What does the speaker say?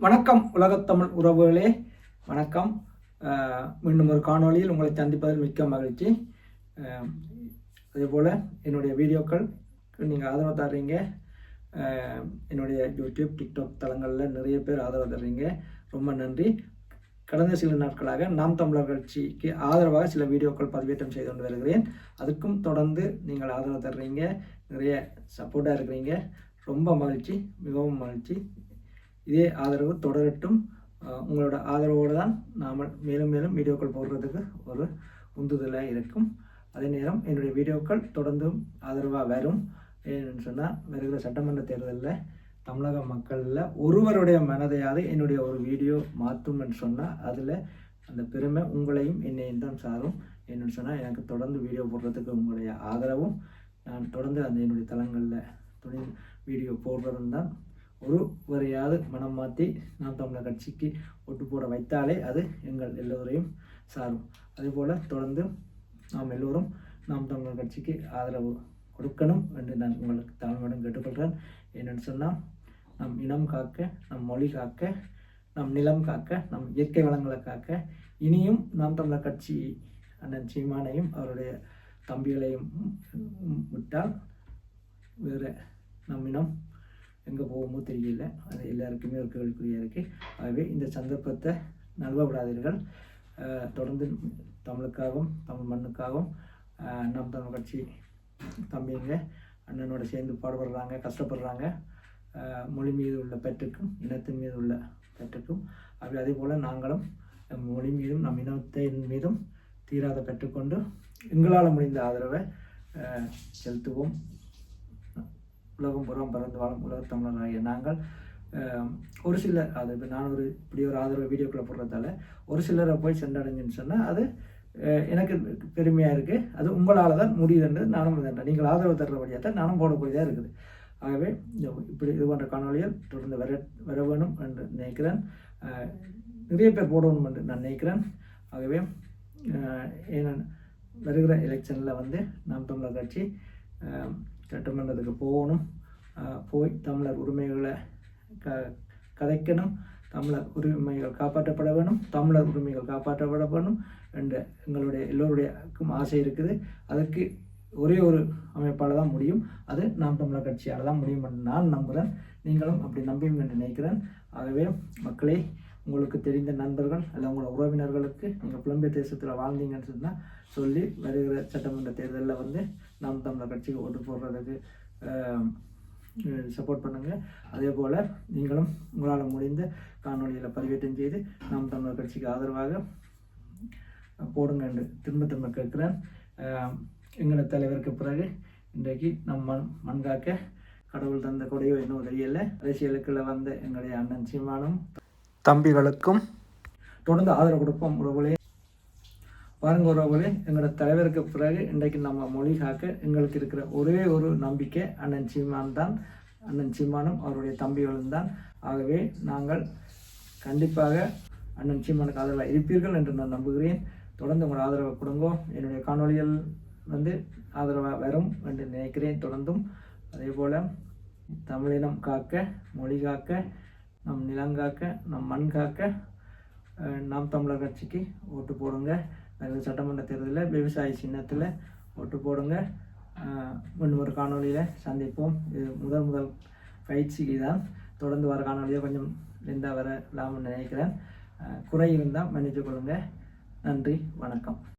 வணக்கம் உலகத்தமிழ் உறவுகளே, வணக்கம். மீண்டும் ஒரு காணொளியில் உங்களை சந்திப்பதில் மிக்க மகிழ்ச்சி. அதேபோல் என்னுடைய வீடியோக்கள் நீங்கள் ஆதரவு தர்றீங்க. என்னுடைய யூடியூப், டிக்டாக் தளங்களில் நிறைய பேர் ஆதரவு தர்றீங்க, ரொம்ப நன்றி. கடந்த சில நாட்களாக நாம் தமிழர் கட்சிக்கு ஆதரவாக சில வீடியோக்கள் பதிவேற்றம் செய்து கொண்டு வருகிறேன். அதுக்கும் தொடர்ந்து நீங்கள் ஆதரவு தர்றீங்க, நிறைய சப்போர்ட்டாக இருக்கிறீங்க, ரொம்ப மகிழ்ச்சி, மிகவும் மகிழ்ச்சி. இதே ஆதரவு தொடரட்டும். உங்களோட ஆதரவோடு தான் நாம் மேலும் மேலும் வீடியோக்கள் போடுறதுக்கு ஒரு உந்துதலாக இருக்கும். அதே நேரம் என்னுடைய வீடியோக்கள் தொடர்ந்தும் ஆதரவாக வரும். ஏன்னு சொன்னால், வருகிற சட்டமன்ற தேர்தலில் தமிழக மக்களில் ஒருவருடைய மனதையாவது என்னுடைய ஒரு வீடியோ மாற்றும் என்று சொன்னால் அதில் அந்த பெருமை உங்களையும் என்னையும் தான் சாரும். என்னென்னு சொன்னால், எனக்கு தொடர்ந்து வீடியோ போடுறதுக்கு உங்களுடைய ஆதரவும், நான் தொடர்ந்து அந்த என்னுடைய தளங்களில் துணை வீடியோ போடுறதும் தான் ஒருவரையாவது மனம் மாற்றி நாம் தமிழர் கட்சிக்கு ஓட்டு போட வைத்தாலே அது எங்கள் எல்லோரையும் சாரும். அதேபோல் தொடர்ந்து நாம் எல்லோரும் நாம் தமிழர் கட்சிக்கு ஆதரவு கொடுக்கணும் என்று நான் உங்களுக்கு தாழ்மையுடன் கேட்டுக்கொள்கிறேன். என்னென்னு சொன்னால், நம் இனம் காக்க, நம் மொழி காக்க, நம் நிலம் காக்க, நம் இயற்கை வளங்களை காக்க இனியும் நாம் தமிழர் கட்சி அண்ணன் சீமானையும் அவருடைய தம்பிகளையும் விட்டால் வேறு நம் இனம் எங்கே போகுமோ தெரியல. அது எல்லாருக்குமே ஒரு கேள்விக்குறியாக இருக்குது. ஆகவே இந்த சந்தர்ப்பத்தை நழுவ விடாதீர்கள். தொடர்ந்து தமிழுக்காகவும் தமிழ் மண்ணுக்காகவும் நாம் தமிழ் கட்சி தம்பிங்க அண்ணனோட சேர்ந்து பாடுபடுறாங்க, கஷ்டப்படுறாங்க. மொழி மீது உள்ள பெற்றுக்கும் இனத்தின் மீது உள்ள பெற்றுக்கும். அப்படி அதே போல் நாங்களும் நம் மொழி மீதும் நம் இனத்தின் மீதும் தீராத பெற்றுக்கொண்டு எங்களால் முடிந்த ஆதரவை செலுத்துவோம். உலகம் புறம் பறந்து வாழும் உலகத்தமிழராகிய நாங்கள் ஒரு சிலர், அது இப்போ நான் இப்படி ஒரு ஆதரவு வீடியோக்களை போடுறதால ஒரு சிலரை போய் சென்றடைஞ்சுன்னு சொன்னால் அது எனக்கு பெருமையாக இருக்குது. அது உங்களால் தான் முடியுதுன்றது நானும் தண்டேன். நீங்கள் ஆதரவு தர்றபடியாக தான் நானும் போடக்கூடியதாக இருக்குது. ஆகவே இப்படி இது போன்ற காணொலிகள் தொடர்ந்து வர வேணும் என்று நினைக்கிறேன். நிறைய பேர் போடணும் என்று நான் நினைக்கிறேன். ஆகவே ஏன்னா வருகிற எலெக்ஷனில் நாம் தமிழர் கட்சி சட்டமன்றத்துக்கு போகணும், போய் தமிழர் உரிமைகளை கதைக்கணும், தமிழர் உரிமைகள் காப்பாற்றப்பட வேணும், தமிழர் உரிமைகள் காப்பாற்றப்பட வேணும் என்ற எங்களுடைய எல்லோருடையக்கும் ஆசை இருக்குது. அதற்கு ஒரே ஒரு அமைப்பால் தான் முடியும். அது நாம் தமிழர் கட்சியால் தான் முடியும் என்று நான் நம்புகிறேன். நீங்களும் அப்படி நம்பியும் என்று நினைக்கிறேன். ஆகவே மக்களே, உங்களுக்கு தெரிந்த நண்பர்கள் அல்ல உங்களோட உறவினர்களுக்கு நீங்கள் புலம்பெயர் தேசத்தில் வாழ்ந்தீங்கன்னு சொன்னால் சொல்லி வருகிற சட்டமன்ற தேர்தலில் நாம் தமிழர் கட்சிக்கு ஓட்டு போடுறதுக்கு சப்போர்ட் பண்ணுங்கள். அதே போல் நீங்களும் உங்களால் முடிந்த காணொலியில் பதிவேற்றம் செய்து நாம் தமிழர் கட்சிக்கு ஆதரவாக போடுங்க என்று திரும்ப கேட்குறேன். எங்களோட தலைவருக்கு பிறகு இன்றைக்கு நம் மண் காக்க கடவுள் தந்த கொடையோ இன்னும் தெரியல. அரசியலுக்குள்ள வந்த எங்களுடைய அண்ணன் சீமானும் தம்பிகளுக்கும் தொடர்ந்து ஆதரவு கொடுப்போம். உறவுகளே, பாருங்க உறவுகளே, எங்களோட தலைவருக்கு பிறகு இன்றைக்கு நம்ம மொழி காக்க எங்களுக்கு இருக்கிற ஒரே ஒரு நம்பிக்கை அண்ணன் சீமான் தான். அண்ணன் சீமானும் அவருடைய தம்பிகளும் தான். ஆகவே நாங்கள் கண்டிப்பாக அண்ணன் சீமானுக்கு ஆதரவாக இருப்பீர்கள் என்று நான் நம்புகிறேன். தொடர்ந்து உங்கள் ஆதரவை கொடுங்கோ. என்னுடைய காணொலிகள் ஆதரவாக வரும் என்று நினைக்கிறேன். தொடர்ந்தும் அதே போல் தமிழினம் காக்க, மொழி காக்க, நம் நிலங்காக்க, நம் மண் காக்க நாம் தமிழர் கட்சிக்கு ஓட்டு போடுங்க. சட்டமன்ற தேர்தலில் விவசாய சின்னத்தில் ஓட்டு போடுங்க. இன்னும் ஒரு காணொலியில் சந்திப்போம். இது முதல் பயிற்சிக்கு தான். தொடர்ந்து வர காணொலியை கொஞ்சம் லெந்தாக வரலாம்னு நினைக்கிறேன். குறை இருந்தால் மன்னித்து கொள்ளுங்கள். நன்றி, வணக்கம்.